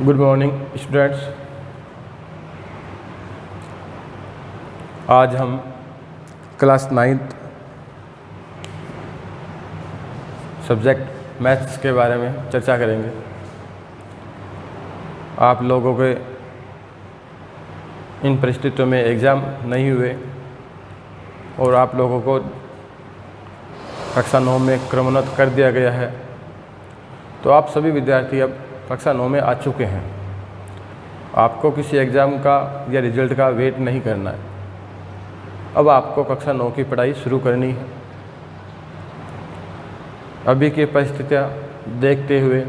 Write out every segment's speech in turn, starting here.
Good morning students. आज हम class 9th subject maths के बारे में चर्चा करेंगे। आप लोगों के इन परिस्थितियों में एग्ज़ाम नहीं हुए और आप लोगों को कक्षा 9 में क्रमोन्नत कर दिया गया है, तो आप सभी विद्यार्थी अब कक्षा 9 में आ चुके हैं। आपको किसी एग्ज़ाम का या रिजल्ट का वेट नहीं करना है। अब आपको कक्षा 9 की पढ़ाई शुरू करनी है। अभी की परिस्थितियाँ देखते हुए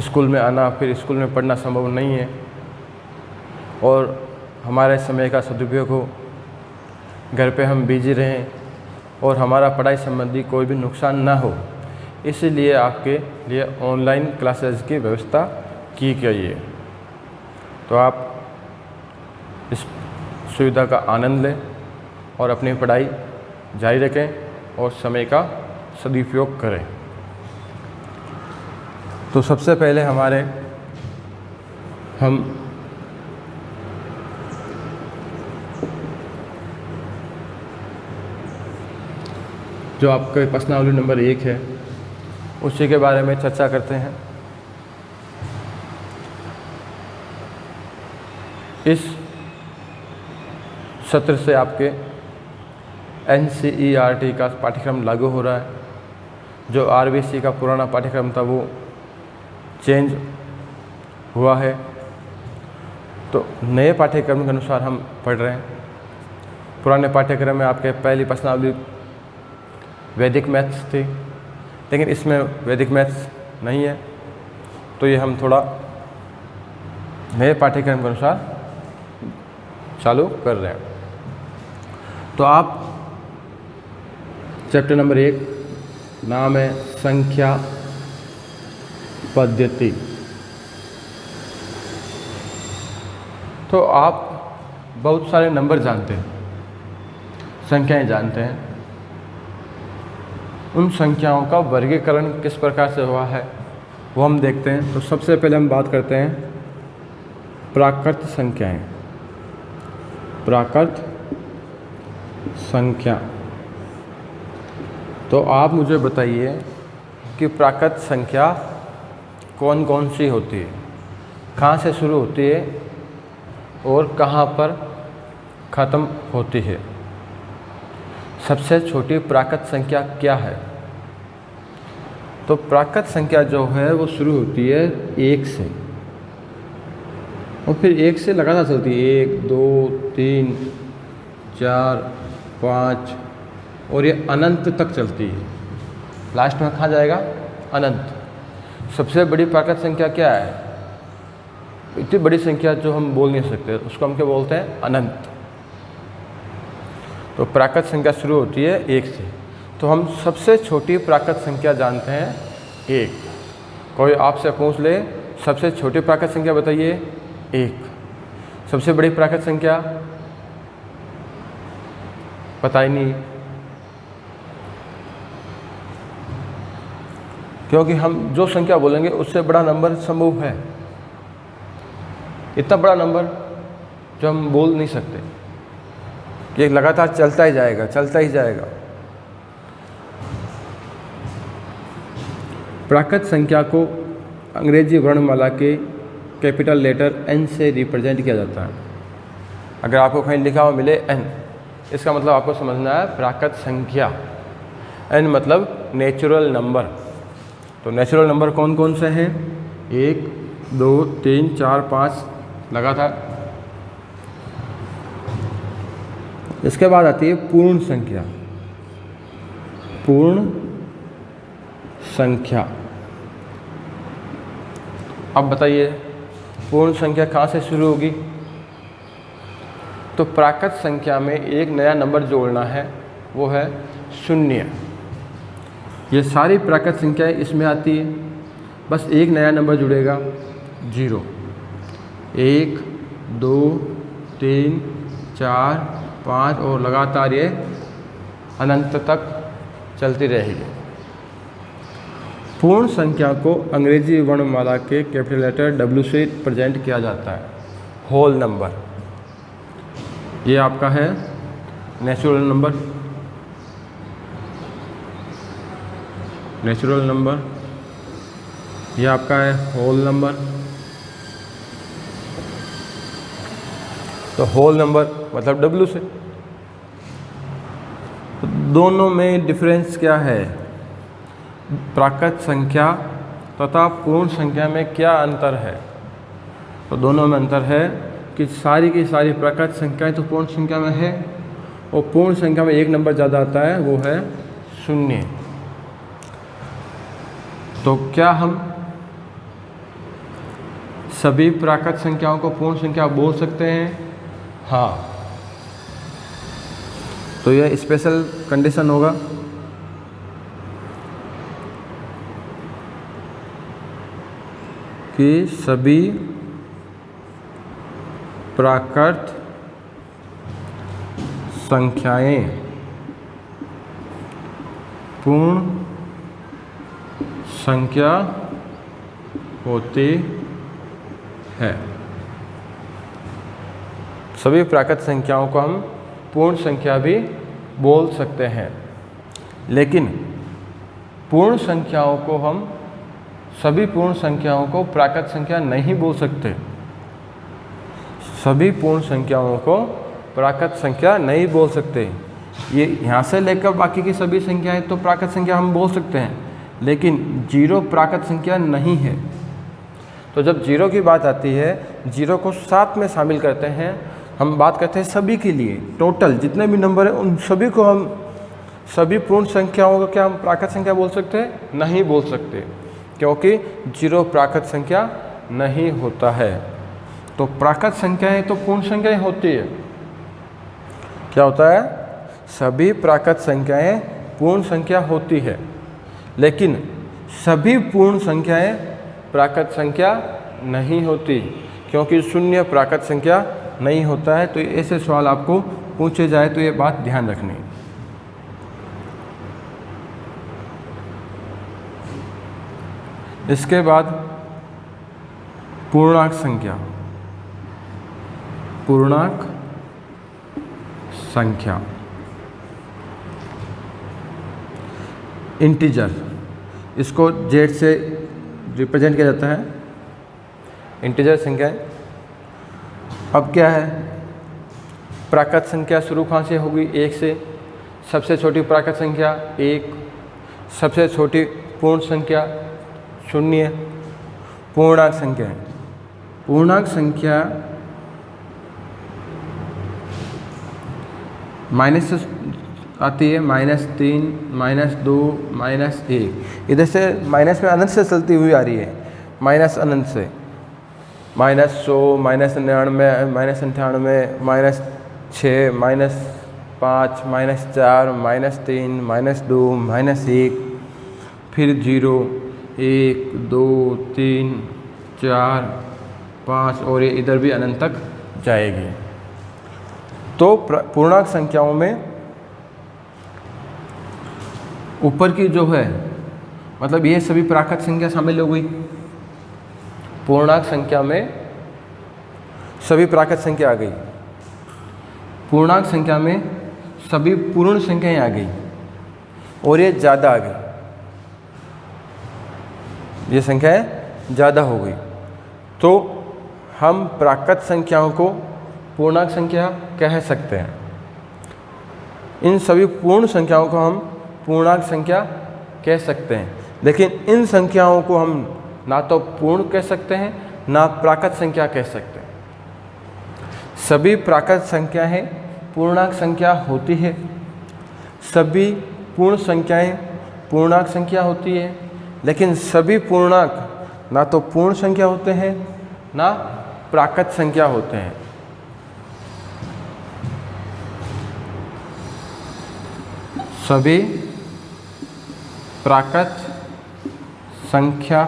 स्कूल में आना फिर स्कूल में पढ़ना संभव नहीं है और हमारे समय का सदुपयोग हो, घर पे हम बिजी रहें और हमारा पढ़ाई संबंधी कोई भी नुकसान ना हो, इसीलिए आपके लिए ऑनलाइन क्लासेस की व्यवस्था की गई है। तो आप इस सुविधा का आनंद लें और अपनी पढ़ाई जारी रखें और समय का सदुपयोग करें। तो सबसे पहले हम जो आपके प्रश्नावली नंबर 1 है उसी के बारे में चर्चा करते हैं। इस सत्र से आपके NCERT का पाठ्यक्रम लागू हो रहा है। जो RBC का पुराना पाठ्यक्रम था वो चेंज हुआ है, तो नए पाठ्यक्रम के अनुसार हम पढ़ रहे हैं। पुराने पाठ्यक्रम में आपके पहली प्रश्नावली वैदिक मैथ्स थी, लेकिन इसमें वैदिक मैथ्स नहीं है, तो ये हम थोड़ा नए पाठ्यक्रम के अनुसार चालू कर रहे हैं। तो आप चैप्टर नंबर 1 नाम है संख्या पद्धति। तो आप बहुत सारे नंबर जानते हैं, संख्याएं जानते हैं। उन संख्याओं का वर्गीकरण किस प्रकार से हुआ है वो हम देखते हैं। तो सबसे पहले हम बात करते हैं प्राकृत संख्याएं। प्राकृत संख्या, तो आप मुझे बताइए कि प्राकृत संख्या कौन कौन सी होती है, कहाँ से शुरू होती है और कहाँ पर ख़त्म होती है। सबसे छोटी प्राकृत संख्या क्या है? तो प्राकृत संख्या जो है वो शुरू होती है 1 से और फिर 1 से लगातार चलती है 1, 2, 3, 4, 5 और ये अनंत तक चलती है। लास्ट में कहाँ जाएगा? अनंत। सबसे बड़ी प्राकृत संख्या क्या है? इतनी बड़ी संख्या जो हम बोल नहीं सकते, उसको हम क्या बोलते हैं? अनंत। तो प्राकृत संख्या शुरू होती है 1 से। तो हम सबसे छोटी प्राकृत संख्या जानते हैं 1। कोई आपसे पूछ ले सबसे छोटी प्राकृत संख्या बताइए, 1। सबसे बड़ी प्राकृत संख्या पता ही नहीं, क्योंकि हम जो संख्या बोलेंगे उससे बड़ा नंबर संभव है। इतना बड़ा नंबर जो हम बोल नहीं सकते, ये लगातार चलता ही जाएगा, चलता ही जाएगा। प्राकृत संख्या को अंग्रेजी वर्णमाला के कैपिटल लेटर N से रिप्रेजेंट किया जाता है। अगर आपको कहीं लिखा हुआ मिले N, इसका मतलब आपको समझना है प्राकृत संख्या। N मतलब नेचुरल नंबर। तो नेचुरल नंबर कौन कौन से हैं? 1, 2, 3, 4, 5 लगातार। इसके बाद आती है पूर्ण संख्या। पूर्ण संख्या, अब बताइए पूर्ण संख्या कहाँ से शुरू होगी? तो प्राकृत संख्या में एक नया नंबर जोड़ना है, वो है 0। ये सारी प्राकृत संख्याएं इसमें आती है, बस एक नया नंबर जुड़ेगा 0। 1, 2, 3, 4, 5 और लगातार ये अनंत तक चलती रहेगी। पूर्ण संख्या को अंग्रेजी वर्णमाला के कैपिटल लेटर W से प्रेजेंट किया जाता है। होल नंबर, ये आपका है नेचुरल नंबर, नेचुरल नंबर, ये आपका है होल नंबर। तो होल नंबर मतलब W से। तो दोनों में डिफरेंस क्या है? प्राकृत संख्या तथा पूर्ण संख्या में क्या अंतर है? तो दोनों में अंतर है कि सारी की सारी प्राकृत संख्याएं तो पूर्ण संख्या में है और पूर्ण संख्या में एक नंबर ज़्यादा आता है, वो है 0। तो क्या हम सभी प्राकृत संख्याओं को पूर्ण संख्या बोल सकते हैं? हाँ। तो यह स्पेशल कंडीशन होगा कि सभी प्राकृत संख्याएं पूर्ण संख्या होती है। सभी प्राकृत संख्याओं को हम पूर्ण संख्या भी बोल सकते हैं, लेकिन पूर्ण संख्याओं को हम सभी पूर्ण संख्याओं को प्राकृत संख्या नहीं बोल सकते। सभी पूर्ण संख्याओं को प्राकृत संख्या नहीं बोल सकते। ये यहाँ से लेकर बाकी की सभी संख्याएं तो प्राकृत संख्या हम बोल सकते हैं, लेकिन 0 प्राकृत संख्या नहीं है। तो जब 0 की बात आती है, 0 को 7 में शामिल करते हैं। हम बात करते हैं सभी के लिए, टोटल जितने भी नंबर हैं उन सभी को हम सभी पूर्ण संख्याओं को क्या हम प्राकृत संख्या बोल सकते हैं? नहीं बोल सकते, क्योंकि 0 प्राकृत संख्या नहीं होता है। तो प्राकृत संख्याएं तो पूर्ण संख्याएं होती है। क्या होता है? सभी प्राकृत संख्याएं पूर्ण संख्या होती है, लेकिन सभी पूर्ण संख्याएं प्राकृत संख्या नहीं होती, क्योंकि 0 प्राकृत संख्या नहीं होता है। तो ऐसे सवाल आपको पूछे जाए तो ये बात ध्यान रखनी। इसके बाद पूर्णांक संख्या। पूर्णांक संख्या इंटीजर, इसको Z से रिप्रेजेंट किया जाता है। इंटीजर संख्या अब क्या है? प्राकृत संख्या शुरू कहाँ से होगी? 1 से। सबसे छोटी प्राकृत संख्या 1, सबसे छोटी पूर्ण संख्या 0। पूर्णांक संख्या, पूर्णांक संख्या माइनस से आती है, -3, -2, -1। इधर से माइनस में अनंत से चलती हुई आ रही है, माइनस अनंत से, -100, -99, -98, -6, -5, -4, -3, -2, -1, फिर 0, 1, 2, 3, 4, 5 और ये इधर भी अनंत तक जाएगी। तो पूर्णांक संख्याओं में ऊपर की जो है, मतलब ये सभी प्राकृत संख्या शामिल हो गई। पूर्णांक संख्या में सभी प्राकृत संख्या आ गई, पूर्णांक संख्या में सभी पूर्ण संख्याएं आ गई और ये ज़्यादा आ गई, ये संख्याएं ज़्यादा हो गई। तो हम प्राकृत संख्याओं को पूर्णांक संख्या कह सकते हैं। इन सभी पूर्ण संख्याओं को हम पूर्णांक संख्या कह सकते हैं, लेकिन इन संख्याओं को हम ना तो पूर्ण कह सकते हैं ना प्राकृत संख्या कह सकते हैं। सभी प्राकृत संख्याएं पूर्णांक संख्या होती है, सभी पूर्ण संख्याएं पूर्णांक संख्या होती है, लेकिन सभी पूर्णांक ना तो पूर्ण संख्या होते हैं ना प्राकृत संख्या होते हैं। सभी प्राकृत संख्या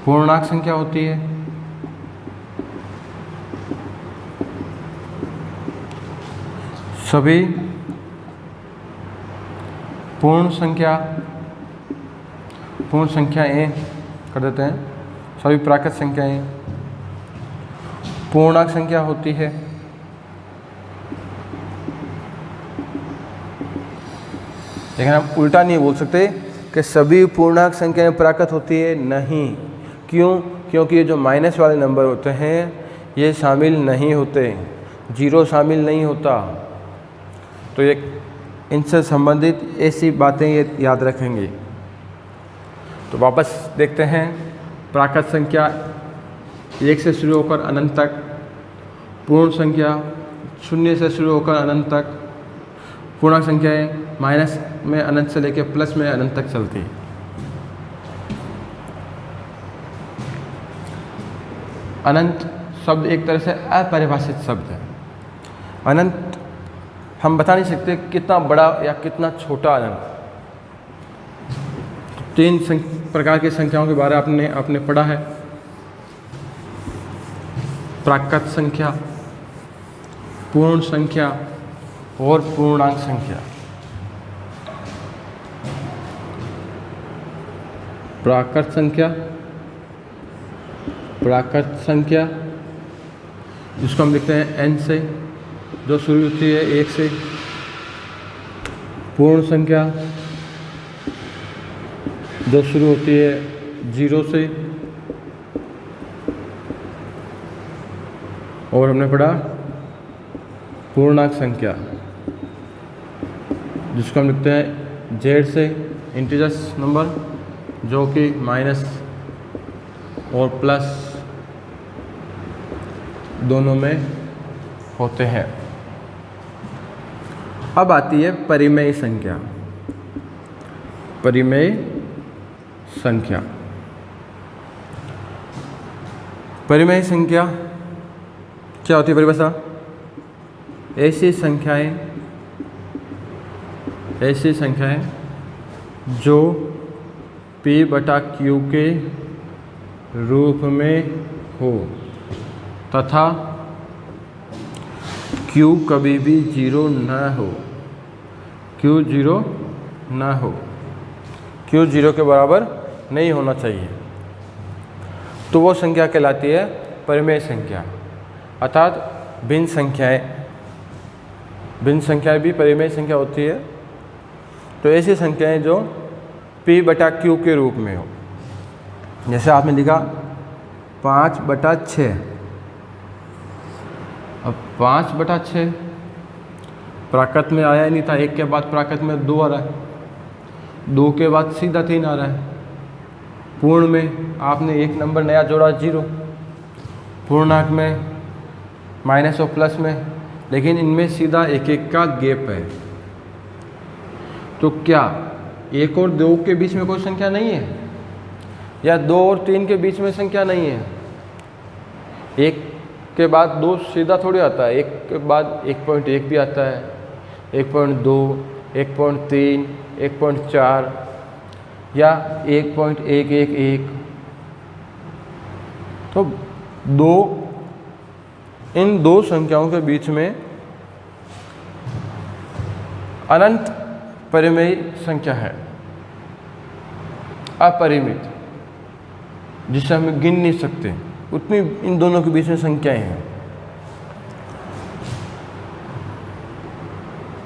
पूर्णांक संख्या होती है, सभी पूर्ण संख्या पूर्ण संख्याएं कर देते हैं, सभी प्राकृत संख्याएं पूर्णांक संख्या होती है। लेकिन हम उल्टा नहीं बोल सकते कि सभी पूर्णांक संख्याएं प्राकृत होती है, नहीं। क्यों? क्योंकि ये जो माइनस वाले नंबर होते हैं ये शामिल नहीं होते, जीरो शामिल नहीं होता। तो ये इनसे संबंधित ऐसी बातें ये याद रखेंगे। तो वापस देखते हैं, प्राकृत संख्या 1 से शुरू होकर अनंत तक, पूर्ण संख्या 0 से शुरू होकर अनंत तक, पूर्णांक संख्याएं माइनस में अनंत से लेकर प्लस में अनंत तक चलती है। अनंत शब्द एक तरह से अपरिभाषित शब्द है। अनंत हम बता नहीं सकते कितना बड़ा या कितना छोटा अनंत। 3 प्रकार की संख्याओं के बारे में आपने पढ़ा है, प्राकृत संख्या, पूर्ण संख्या और पूर्णांक संख्या। प्राकृत संख्या जिसको हम लिखते हैं n से, जो शुरू होती है 1 से। पूर्ण संख्या जो शुरू होती है 0 से। और हमने पढ़ा पूर्णांक संख्या जिसको हम लिखते हैं z से, इंटीजर्स नंबर जो कि माइनस और प्लस दोनों में होते हैं। अब आती है परिमेय संख्या। परिमेय संख्या, परिमेय संख्या क्या होती है परिभाषा? ऐसी संख्याएं जो p/q के रूप में हो तथा q कभी भी 0 न हो। q 0 न हो, q 0 के बराबर नहीं होना चाहिए, तो वो संख्या कहलाती है परिमेय संख्या। अर्थात भिन्न संख्याएं भी परिमेय संख्या होती है। तो ऐसी संख्याएं जो p/q के रूप में हो। जैसे आपने लिखा 5/6। अब 5/6 प्राकृत में आया ही नहीं था, 1 के बाद प्राकृत में 2 आ रहा है, 2 के बाद सीधा 3 आ रहा है। पूर्ण में आपने एक नंबर नया जोड़ा 0, पूर्णांक में माइनस और प्लस में, लेकिन इनमें सीधा 1-1 का गैप है। तो क्या 1 और 2 के बीच में कोई संख्या नहीं है, या 2 और 3 के बीच में संख्या नहीं है? 1 के बाद 2 सीधा थोड़ी आता है, 1 के बाद 1.1 भी आता है, 1.2, 1.3, 1.4 या 1.111। तो इन दो संख्याओं के बीच में अनंत परिमेय संख्या है, अपरिमित, जिसे हम गिन नहीं सकते, उतनी इन दोनों के बीच में संख्याएं हैं।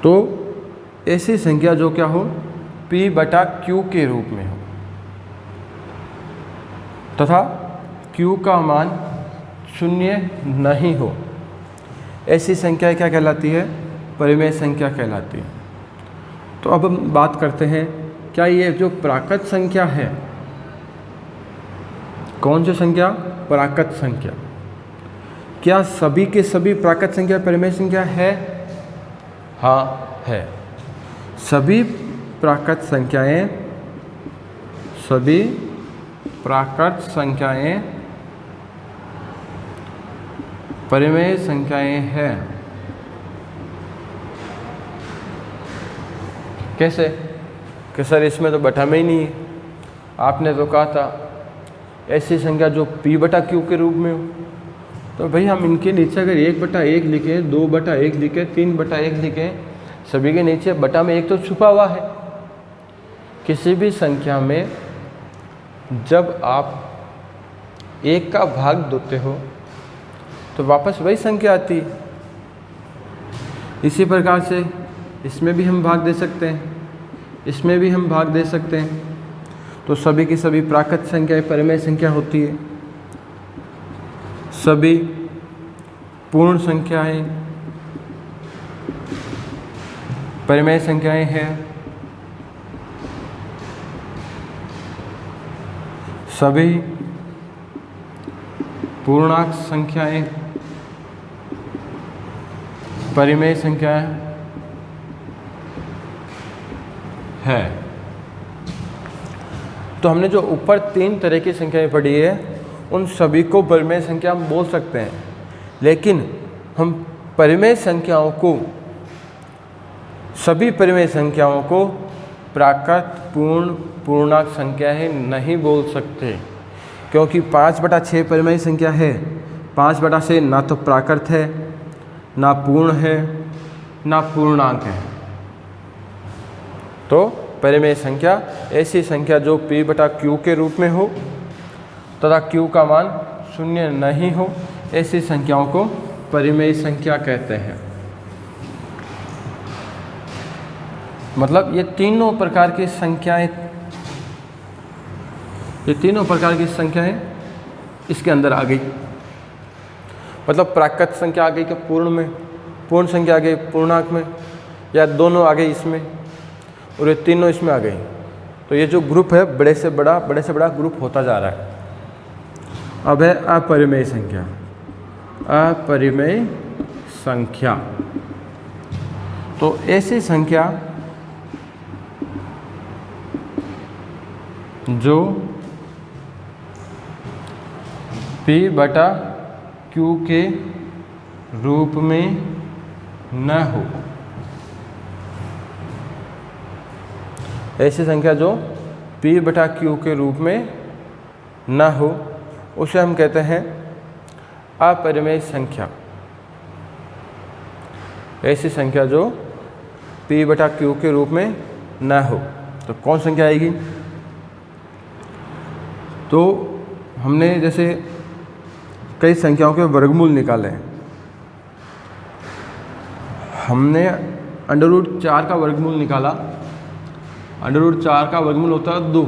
तो ऐसी संख्या जो क्या हो, p/q के रूप में हो तथा q का मान 0 नहीं हो, ऐसी संख्या क्या कहलाती है? परिमेय संख्या कहलाती है। तो अब हम बात करते हैं, क्या ये जो प्राकृत संख्या है, कौन सी संख्या? प्राकृत संख्या। क्या सभी के सभी प्राकृत संख्या परिमेय संख्या है? हाँ है। सभी प्राकृत संख्याएं परिमेय संख्याएं हैं। कैसे? कि सर इसमें तो बटा में ही नहीं है। आपने तो कहा था ऐसी संख्या जो p/q के रूप में हो। तो भाई हम इनके नीचे अगर 1/1 लिखें, 2/1 लिखें, 3/1 लिखें, सभी के नीचे बटा में 1 तो छुपा हुआ है। किसी भी संख्या में जब आप 1 का भाग देते हो तो वापस वही संख्या आती है। इसी प्रकार से इसमें भी हम भाग दे सकते हैं, इसमें भी हम भाग दे सकते हैं। तो सभी की सभी प्राकृत संख्याएं परिमेय संख्या होती है, सभी पूर्ण संख्याएं परिमेय संख्याएं हैं, सभी पूर्णांक संख्याएं परिमेय संख्याएं है। तो हमने जो ऊपर 3 तरह की संख्याएं पढ़ी है उन सभी को परिमेय संख्या हम बोल सकते हैं, लेकिन हम परिमेय संख्याओं को, सभी परिमेय संख्याओं को प्राकृत पूर्ण पूर्णांक संख्याएं नहीं बोल सकते, क्योंकि 5/6 परिमेय संख्या है। 5/6 ना तो प्राकृत है, ना पूर्ण है, ना पूर्णांक है। तो परिमेय संख्या ऐसी संख्या जो p/q के रूप में हो तथा q का मान 0 नहीं हो, ऐसी संख्याओं को परिमेय संख्या कहते हैं। मतलब ये तीनों प्रकार की संख्याएं इसके अंदर आ गई। मतलब प्राकृत संख्या आ गई कि पूर्ण में, पूर्ण संख्या आ गई पूर्णांक में, या दोनों आ गई इसमें, और ये तीनों इसमें आ गई। तो ये जो ग्रुप है बड़े से बड़ा ग्रुप होता जा रहा है। अब है अपरिमेय संख्या। अपरिमेय संख्या तो ऐसी संख्या जो p/q के रूप में न हो। ऐसी संख्या जो p/q के रूप में न हो उसे हम कहते हैं अपरिमेय संख्या। ऐसी संख्या जो p/q के रूप में न हो। तो कौन संख्या आएगी? तो हमने जैसे कई संख्याओं के वर्गमूल निकाले। हमने √4 का वर्गमूल निकाला। √4 का वर्गमूल होता है 2।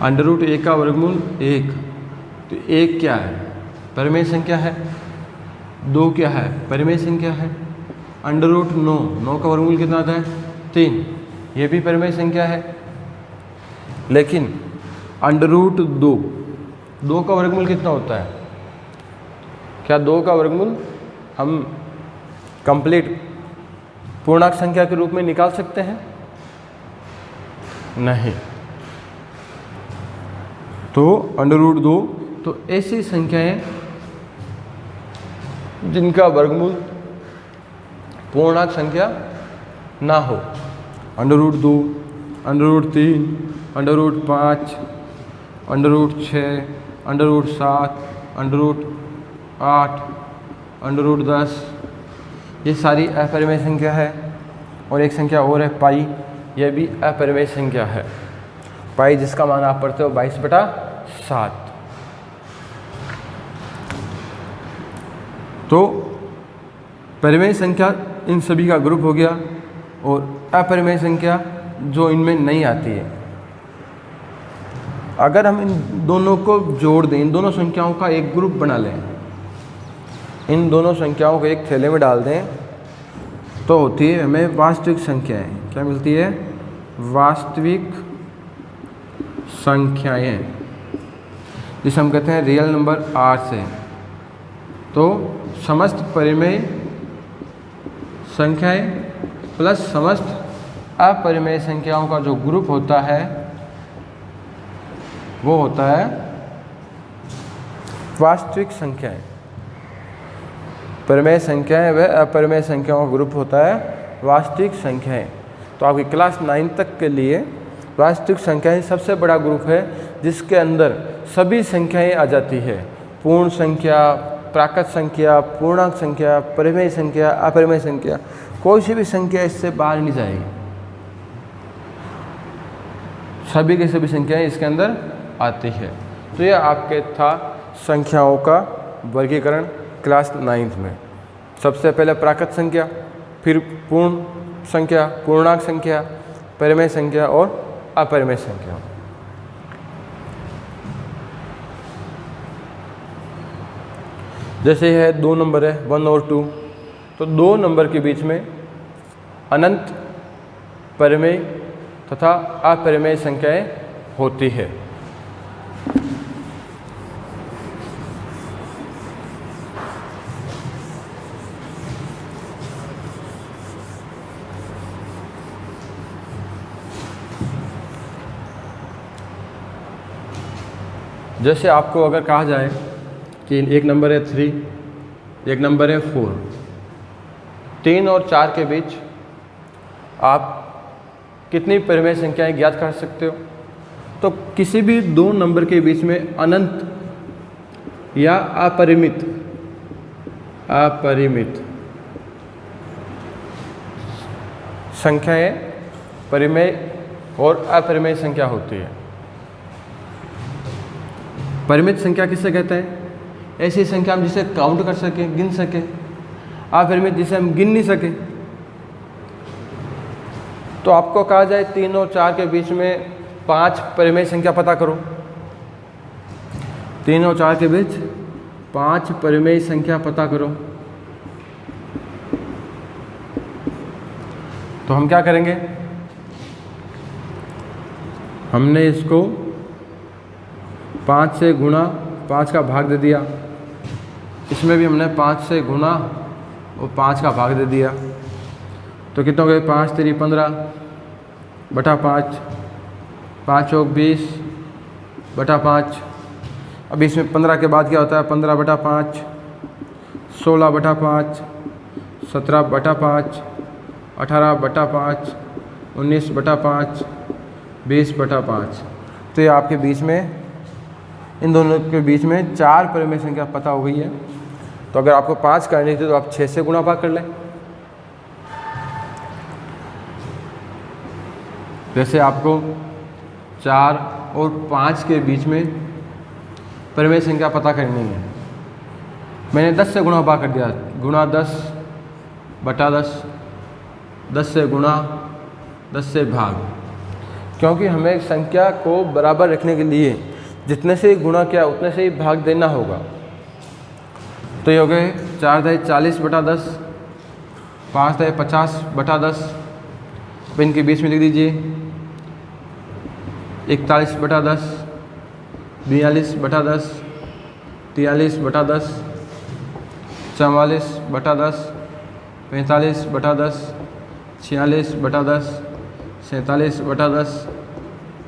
√1 का वर्गमूल 1। तो 1 क्या है? परिमेय संख्या है। 2 क्या है? परिमेय संख्या है। √9 का वर्गमूल कितना आता है? 3। ये भी परिमेय संख्या है। लेकिन √2 का वर्गमूल कितना होता है? क्या 2 का वर्गमूल हम कंप्लीट पूर्णांक संख्या के रूप में निकाल सकते हैं? नहीं। तो √2 तो ऐसी संख्याएं जिनका वर्गमूल पूर्णांक संख्या ना हो। √2, √3, √5, √6, √7, √8, √10 ये सारी अपरिमेय संख्या है। और एक संख्या और है पाई, यह भी अपरिमेय संख्या है। पाई जिसका मान आप पढ़ते हो 22/7। तो परिमेय संख्या इन सभी का ग्रुप हो गया, और अपरिमेय संख्या जो इनमें नहीं आती है। अगर हम इन दोनों को जोड़ दें, इन दोनों संख्याओं का एक ग्रुप बना लें, इन दोनों संख्याओं को एक थैले में डाल दें, तो होती है हमें वास्तविक संख्याएं। क्या मिलती है? वास्तविक संख्याएं, जिसे हम कहते हैं रियल नंबर R से। तो समस्त परिमेय संख्याएं प्लस समस्त अपरिमेय संख्याओं का जो ग्रुप होता है वो होता है वास्तविक संख्याएं। परिमेय संख्याएं व अपरिमेय संख्याओं का ग्रुप होता है वास्तविक संख्याएं। तो आपकी क्लास 9 तक के लिए वास्तविक संख्याएं सबसे बड़ा ग्रुप है, जिसके अंदर सभी संख्याएं आ जाती है। पूर्ण संख्या, प्राकृत संख्या, पूर्णांक संख्या, परिमेय संख्या, अपरिमेय संख्या, कोई सी भी संख्या इससे बाहर नहीं जाएगी। सभी की सभी संख्याएं इसके अंदर आती है। तो ये आपके था संख्याओं का वर्गीकरण क्लास 9th में। सबसे पहले प्राकृत संख्या, फिर पूर्ण संख्या, पूर्णांक संख्या, परिमेय संख्या और अपरिमेय संख्या। जैसे है 2 नंबर है 1 और 2, तो 2 नंबर के बीच में अनंत परिमेय तथा अपरिमेय संख्याएं होती है। जैसे आपको अगर कहा जाए कि एक नंबर है 3, एक नंबर है 4, 3 और 4 के बीच आप कितनी परिमेय संख्याएं ज्ञात कर सकते हो? तो किसी भी 2 नंबर के बीच में अनंत या अपरिमित संख्याएं परिमेय और अपरिमेय संख्या होती है। परिमित संख्या किसे कहते हैं? ऐसी संख्या हम जिसे काउंट कर सकें, गिन सकें। अपरिमित जिसे हम गिन नहीं सकें। तो आपको कहा जाए 3 और 4 के बीच में 5 परिमेय संख्या पता करो। 3 और 4 के बीच 5 परिमेय संख्या पता करो। तो हम क्या करेंगे? हमने इसको 5 से गुणा 5 का भाग दे दिया, इसमें भी हमने 5 से गुणा और 5 का भाग दे दिया। तो कितना हो गया? 5 3 15 बटा 5, 5 चौक 20 बटा 5। अब इसमें 15 के बाद क्या होता है? 15 बटा 5, 16 बटा 5, 17 बटा 5, 18 बटा 5, 19 बटा 5, 20 बटा 5। तो ये आपके बीच में, इन दोनों के बीच में 4 परिमेय संख्या पता हो गई है। तो अगर आपको 5 करनी थी तो आप 6 से गुणा भाग कर लें। जैसे आपको 4 और 5 के बीच में परिमेय संख्या पता करनी है, मैंने 10 से गुणा भाग कर दिया। गुणा 10 बटा 10, 10 से गुणा 10 से भाग। क्योंकि हमें संख्या को बराबर रखने के लिए जितने से गुणा किया उतने से ही भाग देना होगा। तो ये हो गए 4 दही 40 बटा 10, 5 दही 50 बटा 10। अब इनके बीच में लिख दीजिए 41 बटा 10, 42 बटा 10, 43 बटा 10, 44 बटा 10, 45 बटा 10, 46 बटा 10, 47 बटा 10,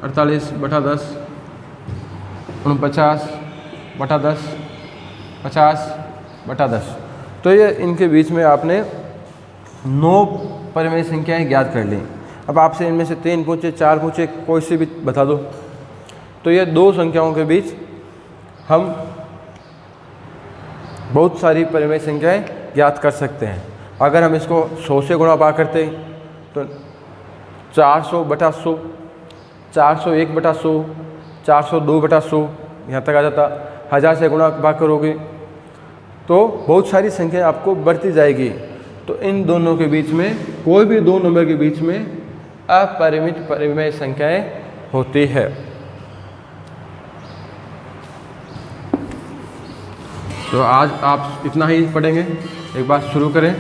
48 बटा 10, 49 बटा 10, 50 बटा 10। तो ये इनके बीच में आपने 9 परिमेय संख्याएं ज्ञात कर ली। अब आपसे इनमें से 3 पूछे, 4 पूछे, कोई से भी बता दो। तो ये 2 संख्याओं के बीच हम बहुत सारी परिमेय संख्याएं ज्ञात कर सकते हैं। अगर हम इसको 100 से गुणा भाग करते हैं तो 400 बटा 100, 401 बटा 100, 402 बटा 100, यहाँ तक आ जाता। 1000 से गुणा भाग करोगे तो बहुत सारी संख्या आपको बढ़ती जाएगी। तो इन दोनों के बीच में, कोई भी 2 नंबर के बीच में अपरिमित परिमेय संख्याएं होती है। तो आज आप इतना ही पढ़ेंगे। एक बार शुरू करें।